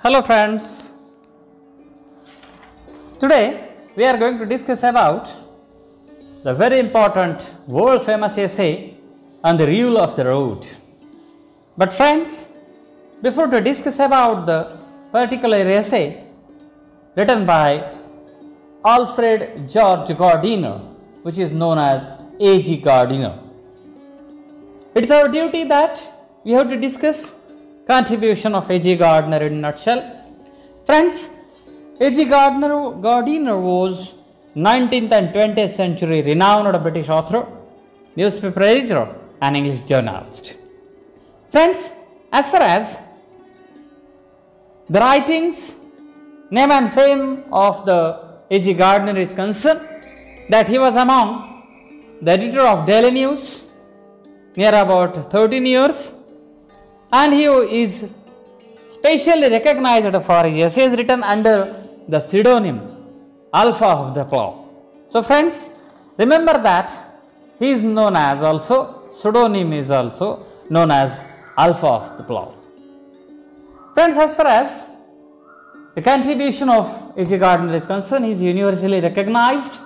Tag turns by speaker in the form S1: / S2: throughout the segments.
S1: Hello friends, today we are going to discuss about the very important world famous essay on the rule of the road. But friends, before to discuss about the particular essay written by Alfred George Gardiner, which is known as A.G. Gardiner, it is our duty that we have to discuss contribution of A.G. Gardiner in a nutshell. Friends, A.G. Gardiner was 19th and 20th century renowned British author, newspaper editor and English journalist. Friends, as far as the writings, name and fame of the A.G. Gardiner is concerned, that he was among the editor of Daily News near about 13 years, and he is specially recognized for his essays written under the pseudonym Alpha of the Plough. So friends, remember that he is known as also, pseudonym is also known as Alpha of the Plough. Friends, as far as the contribution of A.G. Gardiner is concerned, he is universally recognized.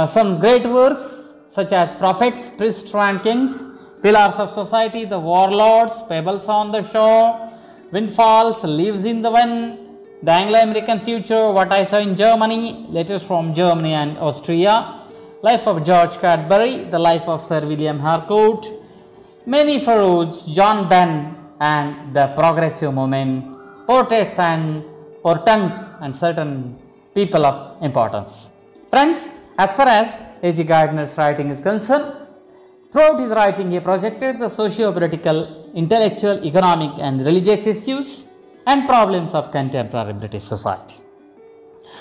S1: Some great works such as Prophets, Priests and Kings, Pillars of Society, The Warlords, Pebbles on the Shore, Windfalls, Leaves in the Wind, The Anglo-American Future, What I Saw in Germany, Letters from Germany and Austria, Life of George Cadbury, The Life of Sir William Harcourt, Many Furrows, John Donne and the Progressive Movement, Portraits and Portents and certain people of importance. Friends, as far as A.G. Gardiner's writing is concerned, throughout his writing, he projected the socio-political, intellectual, economic and religious issues and problems of contemporary British society.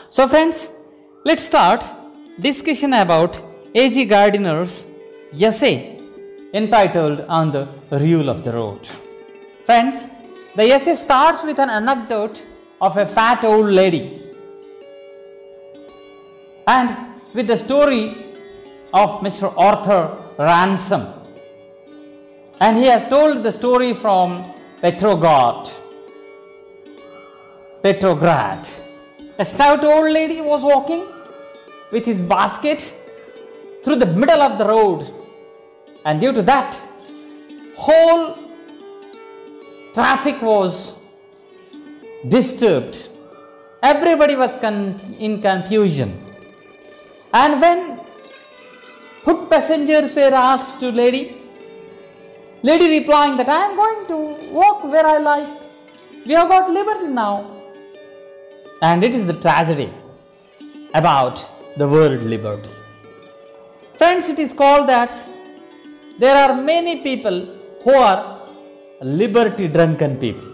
S1: So friends, let's start discussion about A.G. Gardiner's essay entitled On the Rule of the Road. Friends, the essay starts with an anecdote of a fat old lady and with the story of Mr. Arthur Ransom, and he has told the story from Petrograd. A stout old lady was walking with his basket through the middle of the road, and due to that, whole traffic was disturbed. Everybody was in confusion, and when foot passengers were asked to lady replying that I am going to walk where I like, we have got liberty now. And it is the tragedy about the word liberty. Friends, it is called that there are many people who are liberty drunken people,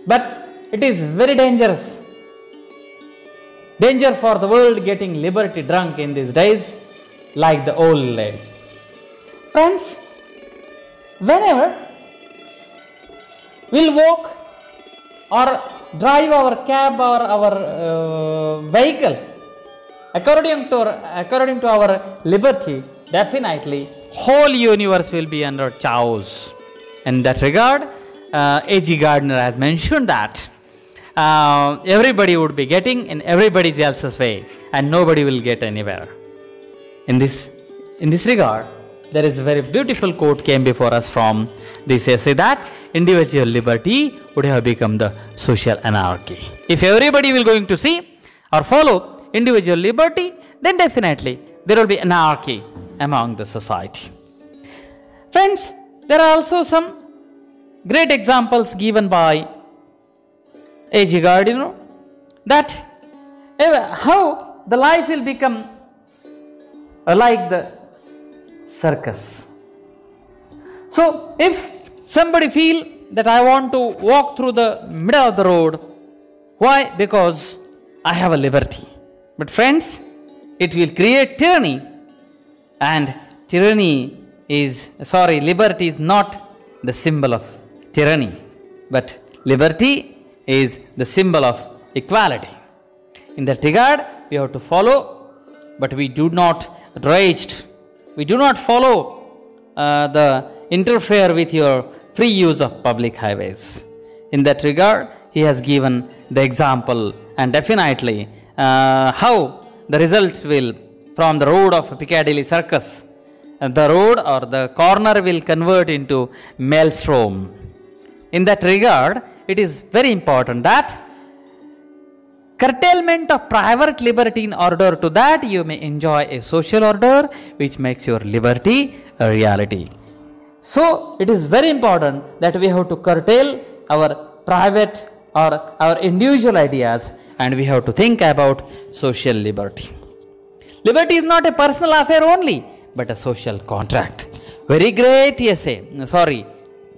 S1: but it is very dangerous. Danger for the world getting liberty drunk in these days, like the old lady. Friends, whenever we'll walk or drive our cab or our vehicle according to our liberty, definitely whole universe will be under chaos. In that regard, A.G. Gardiner has mentioned that everybody would be getting in everybody else's way and nobody will get anywhere. In this regard, there is a very beautiful quote came before us from this essay that individual liberty would have become the social anarchy. If everybody will going to see or follow individual liberty, then definitely there will be anarchy among the society. Friends, there are also some great examples given by A.G. Gardiner that how the life will become like the circus. So if somebody feel that I want to walk through the middle of the road, why? Because I have a liberty. But friends, it will create tyranny, and liberty is not the symbol of tyranny, but liberty is the symbol of equality. In that regard, we have to follow, but we do not interfere with your free use of public highways. In that regard, he has given the example, and definitely how the result will from the road of Piccadilly Circus, the road or the corner will convert into maelstrom. In that regard, it is very important that curtailment of private liberty in order to that you may enjoy a social order which makes your liberty a reality. So it is very important that we have to curtail our private or our individual ideas, and we have to think about social liberty. Liberty is not a personal affair only, but a social contract. Very great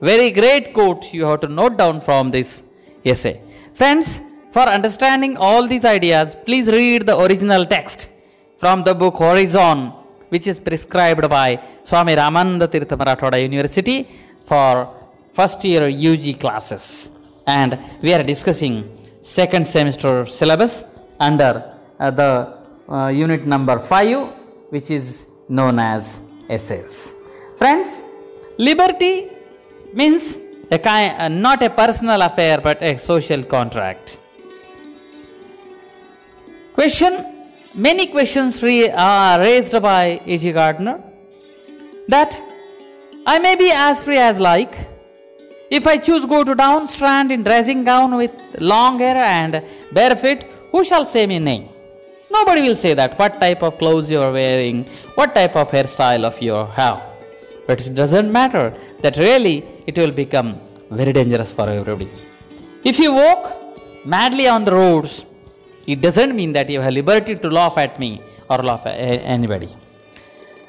S1: very great quote you have to note down from this essay. Friends, for understanding all these ideas, please read the original text from the book Horizon, which is prescribed by Swami Ramananda Tirtha Marathoda University for first year UG classes. And we are discussing second semester syllabus under the unit number 5, which is known as essays. Friends, liberty means not a personal affair but a social contract. Many questions are raised by A.G. Gardner, that I may be as free as like. If I choose go to down strand in dressing gown with long hair and bare feet, who shall say me nay? Nobody will say that what type of clothes you are wearing, what type of hairstyle of you have. But it doesn't matter, that really it will become very dangerous for everybody. If you walk madly on the roads, it doesn't mean that you have liberty to laugh at me or laugh at anybody.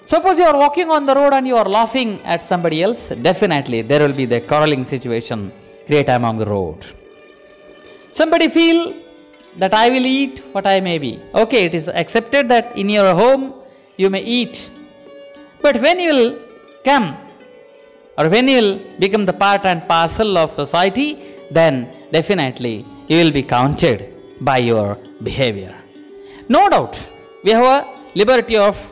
S1: Suppose you are walking on the road and you are laughing at somebody else, definitely there will be the quarreling situation create among the road. Somebody feel that I will eat what I may be. Okay, it is accepted that in your home you may eat. But when you will come or when you will become the part and parcel of society, then definitely you will be counted by your behavior. No doubt, we have a liberty of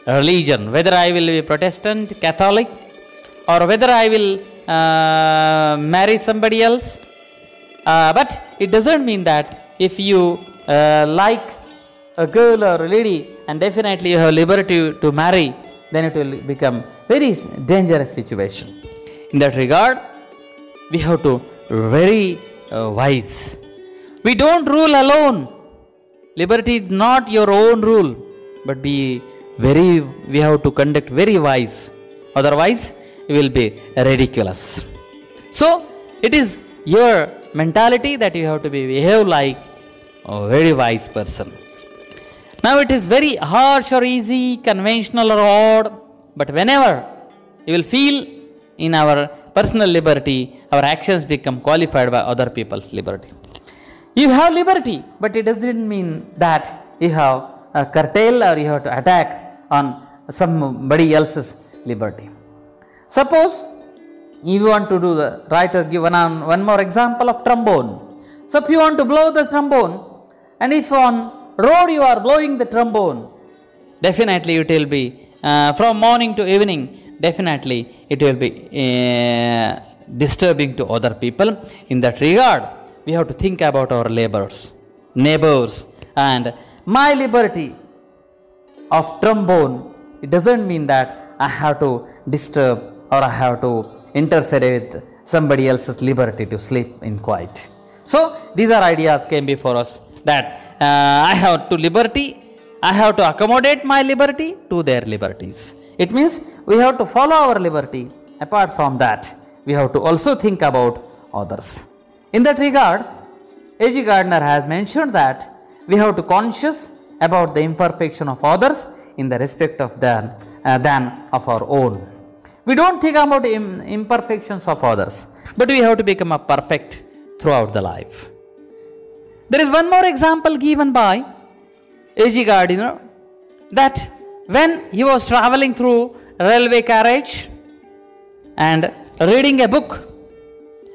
S1: religion, whether I will be Protestant, Catholic, or whether I will marry somebody else. But it doesn't mean that if you like a girl or a lady and definitely you have liberty to marry, then it will become very dangerous situation. In that regard, we have to very wise. We don't rule alone. Liberty is not your own rule, but we have to conduct very wise. Otherwise, you will be ridiculous. So, it is your mentality that you have to behave like a very wise person. Now, it is very harsh or easy, conventional or odd, but whenever you will feel in our personal liberty, our actions become qualified by other people's liberty. You have liberty, but it doesn't mean that you have a curtail or you have to attack on somebody else's liberty. Suppose if you want to do the writer give one more example of trombone. So if you want to blow the trombone, and if on road you are blowing the trombone, definitely it will be from morning to evening, definitely it will be disturbing to other people. In that regard, we have to think about our neighbors, and my liberty of trombone, it doesn't mean that I have to disturb or I have to interfere with somebody else's liberty to sleep in quiet. So these are ideas came before us, that I have to accommodate my liberty to their liberties. It means we have to follow our liberty. Apart from that, we have to also think about others. In that regard, A.G. Gardner has mentioned that we have to conscious about the imperfection of others in the respect of than of our own. We don't think about imperfections of others, but we have to become a perfect throughout the life. There is one more example given by A.G. Gardner, that when he was traveling through railway carriage and reading a book,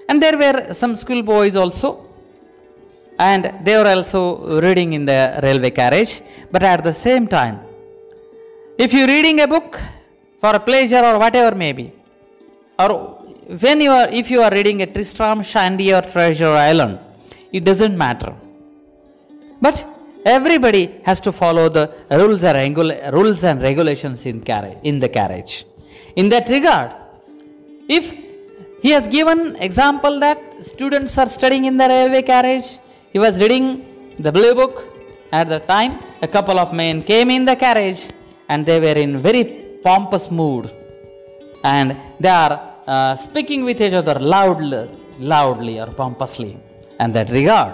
S1: and there were some school boys also, and they were also reading in the railway carriage. But at the same time, if you are reading a book for a pleasure or whatever may be, or if you are reading a Tristram Shandy or Treasure Island, it doesn't matter. But everybody has to follow the rules and regulations in the carriage. In that regard, if he has given example that students are studying in the railway carriage, he was reading the blue book. At the time, a couple of men came in the carriage and they were in very pompous mood, and they are speaking with each other loudly or pompously. And that regard,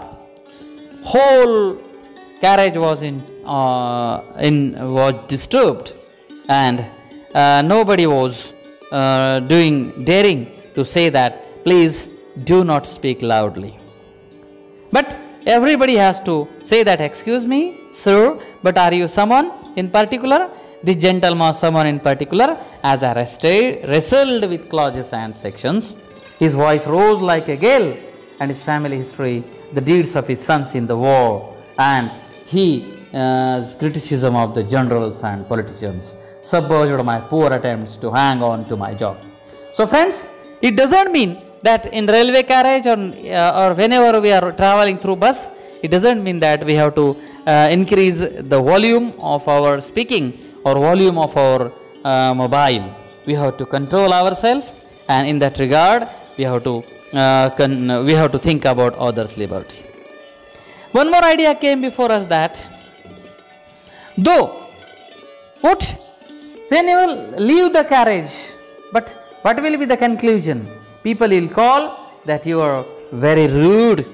S1: whole carriage was was disturbed, and nobody was daring to say that please do not speak loudly. But everybody has to say that, excuse me, sir, but are you someone in particular? This gentleman, someone in particular, as I wrestled with clauses and sections, his voice rose like a gale, and his family history, the deeds of his sons in the war, and criticism of the generals and politicians submerged my poor attempts to hang on to my job. So friends, it doesn't mean that in railway carriage or whenever we are traveling through bus, it doesn't mean that we have to increase the volume of our speaking or volume of our mobile. We have to control ourselves, and in that regard, we have to think about others' liberty. One more idea came before us that, when you will leave the carriage, but what will be the conclusion? People will call that you are very rude,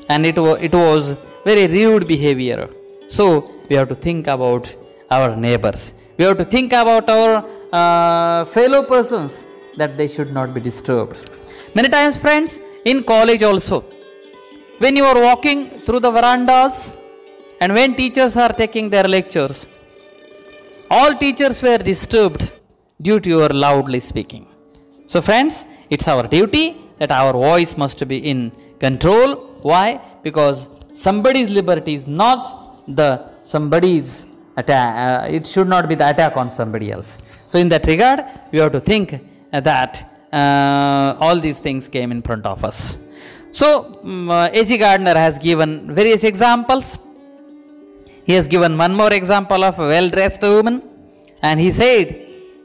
S1: and it was very rude behavior. So we have to think about our neighbors. We have to think about our fellow persons, that they should not be disturbed. Many times, friends, in college also, when you are walking through the verandas and when teachers are taking their lectures, all teachers were disturbed due to your loudly speaking. So friends, it's our duty that our voice must be in control. Why? Because somebody's liberty is not somebody's attack. It should not be the attack on somebody else. So in that regard, we have to think that all these things came in front of us. So A.G. Gardner has given various examples. He has given one more example of a well-dressed woman, and he said,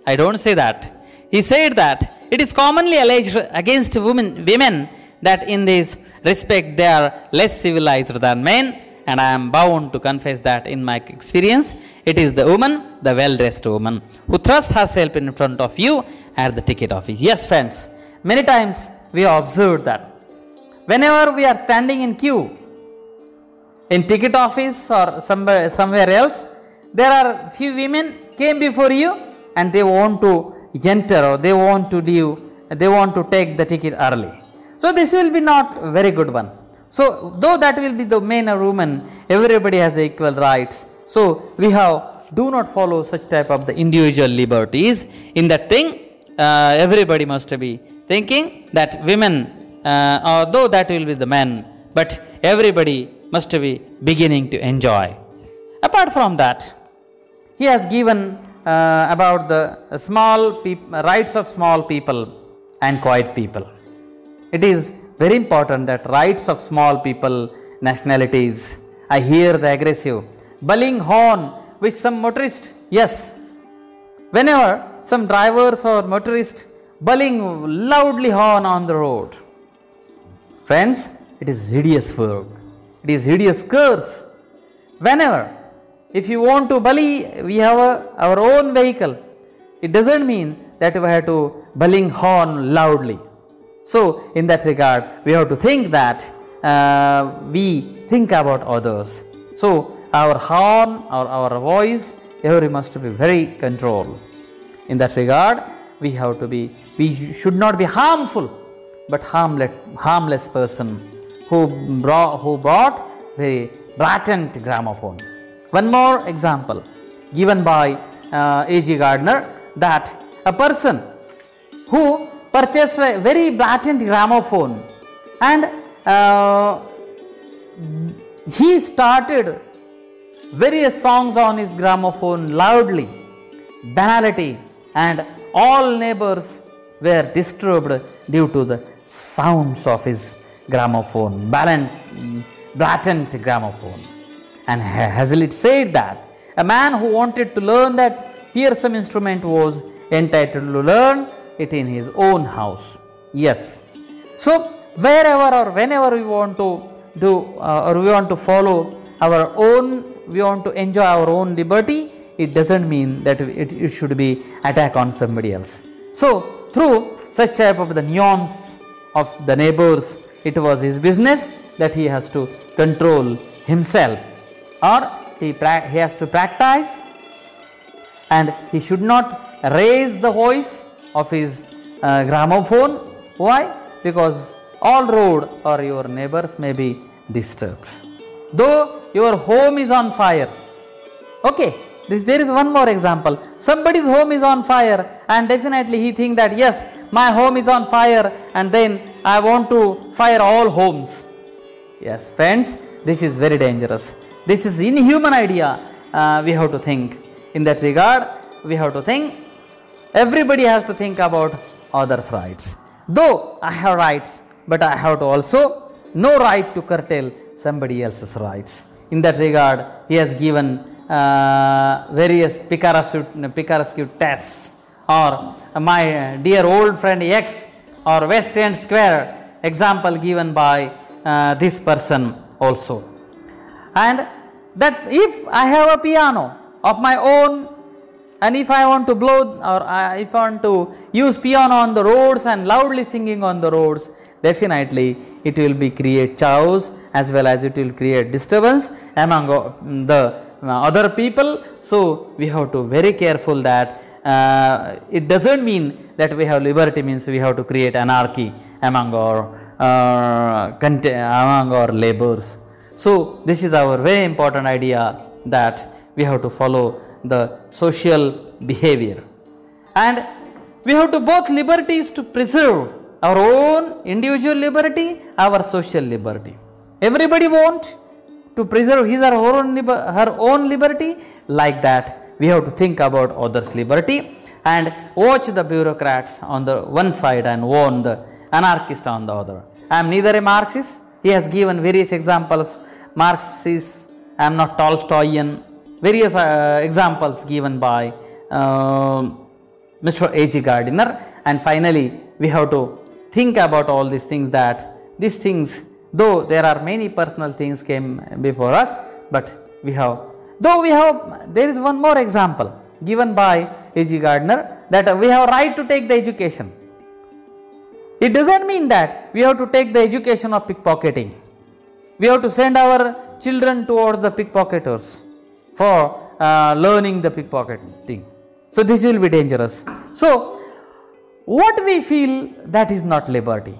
S1: I don't say that. He said that it is commonly alleged against women that in this respect they are less civilized than men, and I am bound to confess that in my experience, it is the woman, the well-dressed woman, who thrusts herself in front of you at the ticket office. Yes, friends, many times we have observed that whenever we are standing in queue, in ticket office or somewhere else, there are few women came before you and they want to enter, or they want to take the ticket early. So this will be not a very good one. So though that will be the man or woman, everybody has equal rights. So we do not follow such type of the individual liberties. In that thing, everybody must be thinking that women, although that will be the men, but everybody must be beginning to enjoy. Apart from that, he has given about the rights of small people and quiet people. It is very important that rights of small people, nationalities. I hear the aggressive bullying horn which some motorists, yes, whenever some drivers or motorists bullying loudly horn on the road. Friends, it is hideous work. It is hideous curse. Whenever, if you want to bully, we have our own vehicle. It doesn't mean that we have to bullying horn loudly. So in that regard, we have to think that we think about others. So our horn or our voice, every must be very controlled. In that regard, we should not be harmful, but harmless person who brought very blatant gramophone. One more example given by A.G. Gardner, that a person who purchased a very blatant gramophone and he started various songs on his gramophone loudly, banality, and all neighbors were disturbed due to the sounds of his gramophone, blatant gramophone. And Hazlitt said that a man who wanted to learn that fearsome instrument was entitled to learn it in his own house. Yes. So, wherever or whenever we want to do or we want to follow our own, we want to enjoy our own liberty, it doesn't mean that it should be attack on somebody else. So, through such type of the nuance of the neighbors, it was his business that he has to control himself, or he has to practice, and he should not raise the voice of his gramophone. Why? Because all road or your neighbors may be disturbed. Though your home is on fire. Okay, there is one more example. Somebody's home is on fire and definitely he thinks that yes, my home is on fire and then I want to fire all homes. Yes, friends, this is very dangerous. This is inhuman idea. We have to think. In that regard, we have to think. Everybody has to think about others' rights. Though I have rights, but I have to also no right to curtail somebody else's rights. In that regard, he has given various picaresque tests, or my dear old friend X, or West End Square example given by this person also. And that if I have a piano of my own, and if I want to blow or if I want to use piano on the roads and loudly singing on the roads, definitely it will be create chaos as well as it will create disturbance among the other people. So, we have to very careful that it doesn't mean that we have liberty means we have to create anarchy among our labors. So, this is our very important idea that we have to follow the social behavior, and we have to both liberties to preserve our own individual liberty, our social liberty. Everybody wants to preserve his or her own liberty. Like that, we have to think about others' liberty and watch the bureaucrats on the one side and warn the anarchist on the other. I am neither a Marxist. He has given various examples. Marxist, I am not Tolstoyan. Various examples given by Mr. A.G. Gardiner, and finally we have to think about all these things, that these things, though there are many personal things came before us, but there is one more example given by A.G. Gardiner, that we have right to take the education. It doesn't mean that we have to take the education of pickpocketing. We have to send our children towards the pickpocketers for learning the pickpocketing. So, this will be dangerous. So, what we feel, that is not liberty.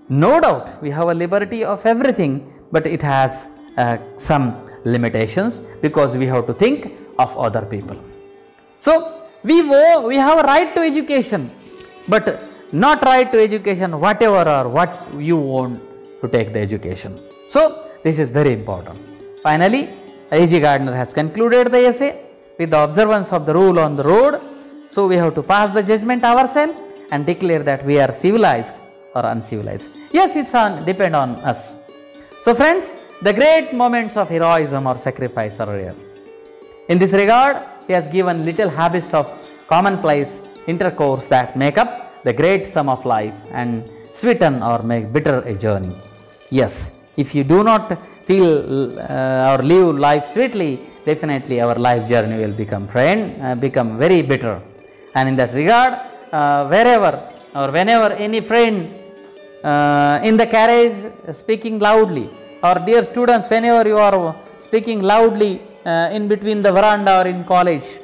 S1: No doubt we have a liberty of everything, but it has some limitations because we have to think of other people. So, we have a right to education, but not right to education whatever or what you want to take the education. So, this is very important. Finally, A.G. Gardiner has concluded the essay with the observance of the rule on the road. So, we have to pass the judgment ourselves and declare that we are civilized or uncivilized. Yes, it's depend on us. So, friends, the great moments of heroism or sacrifice are rare. In this regard, he has given little habits of commonplace intercourse that make up the great sum of life and sweeten or make bitter a journey. Yes, if you do not feel or live life sweetly, definitely our life journey will become very bitter. And in that regard, wherever or whenever any friend in the carriage speaking loudly, or dear students, whenever you are speaking loudly in between the veranda or in college,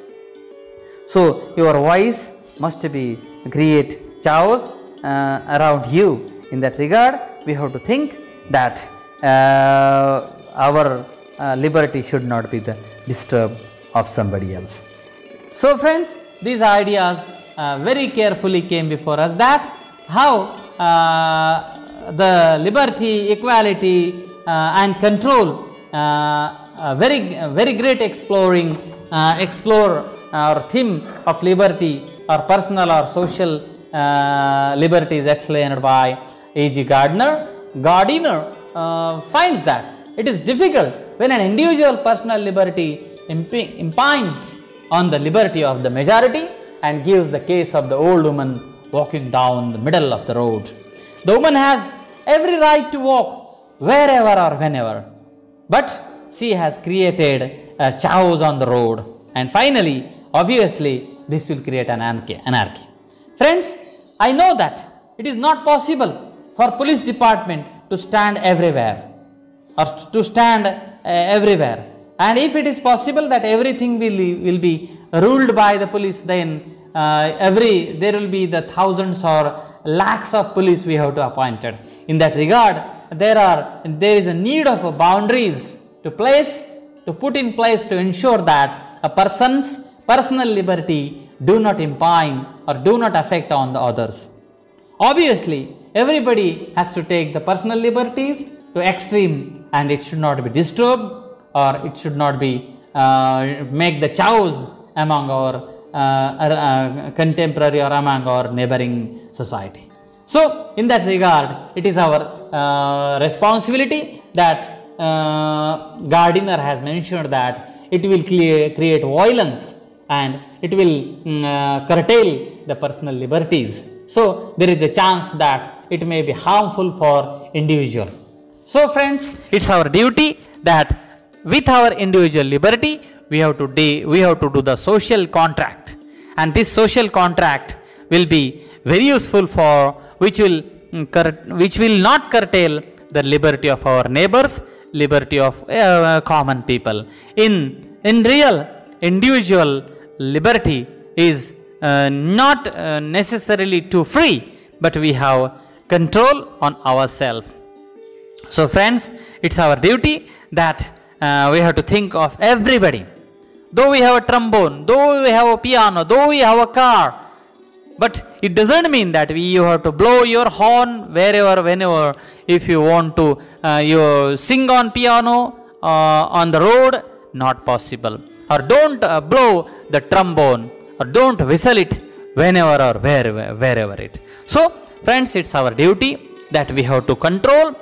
S1: so your voice must be create chaos around you. In that regard, we have to think that our liberty should not be the disturb of somebody else. So, friends, these ideas very carefully came before us, that how the liberty, equality and control, very great explore our theme of liberty or personal or social liberty is explained by A.G. Gardiner. Gardiner finds that it is difficult when an individual personal liberty impinges on the liberty of the majority, and gives the case of the old woman walking down the middle of the road. The woman has every right to walk wherever or whenever, but she has created a chaos on the road, and finally, obviously, this will create an anarchy. Friends, I know that it is not possible for police department to stand everywhere or to stand everywhere, and if it is possible that everything will be ruled by the police, then there will be the thousands or lakhs of police we have to appointed. In that regard, there is a need of boundaries to put in place to ensure that a person's personal liberty do not impine or do not affect on the others. Obviously, everybody has to take the personal liberties to extreme, and it should not be disturbed, or it should not be make the chaos among our contemporary or among our neighboring society. So, in that regard, it is our responsibility that Gardiner has mentioned that it will create violence and it will curtail the personal liberties. So, there is a chance that it may be harmful for individual. So, friends, it is our duty that with our individual liberty, we have to do the social contract, and this social contract will be very useful for which will not curtail the liberty of our neighbors, liberty of common people. In real, individual liberty is not necessarily too free, but we have control on ourselves. So, friends, it's our duty that we have to think of everybody. Though we have a trombone, though we have a piano, though we have a car, but it doesn't mean that you have to blow your horn wherever, whenever. If you want to you sing on piano on the road, not possible. Or don't blow the trombone, or don't whistle it whenever or wherever it. So, friends, it's our duty that we have to control,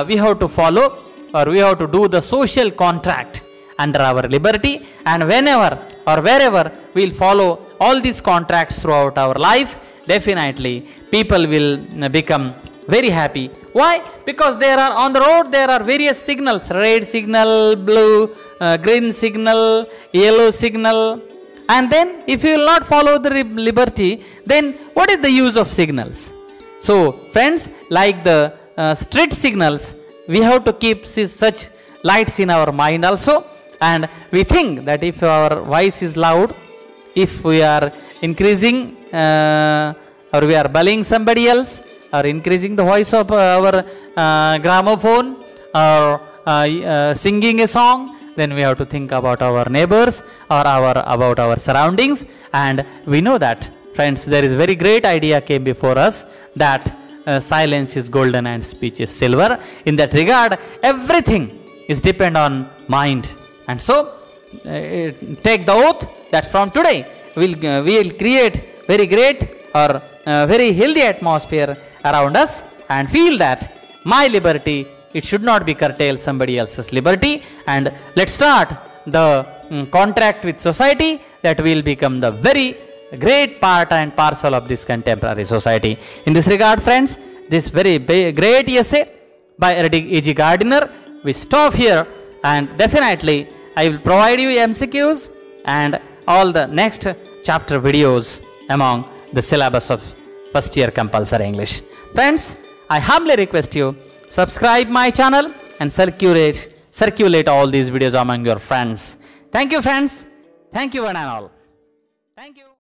S1: we have to follow, or we have to do the social contract under our liberty, and whenever or wherever we will follow all these contracts throughout our life, definitely people will become very happy. Why? Because on the road there are various signals: red signal, blue, green signal, yellow signal, and then if you will not follow the liberty, then what is the use of signals? So, friends, like the street signals, we have to keep such lights in our mind also, and we think that if our voice is loud, if we are increasing or we are bullying somebody else, or increasing the voice of our gramophone, or singing a song, then we have to think about our neighbors or about our surroundings. And we know that, friends, there is very great idea came before us that silence is golden and speech is silver. In that regard, everything is depend on mind, and so take the oath that from today we will create very great or very healthy atmosphere around us, and feel that my liberty, it should not be curtail somebody else's liberty, and let's start the contract with society that will become the very great part and parcel of this contemporary society. In this regard, friends, this very great essay by E.G. Gardiner, we stop here, and definitely I will provide you MCQs and all the next chapter videos among the syllabus of first year compulsory English. Friends, I humbly request you, subscribe my channel and circulate all these videos among your friends. Thank you, friends. Thank you one and all. Thank you.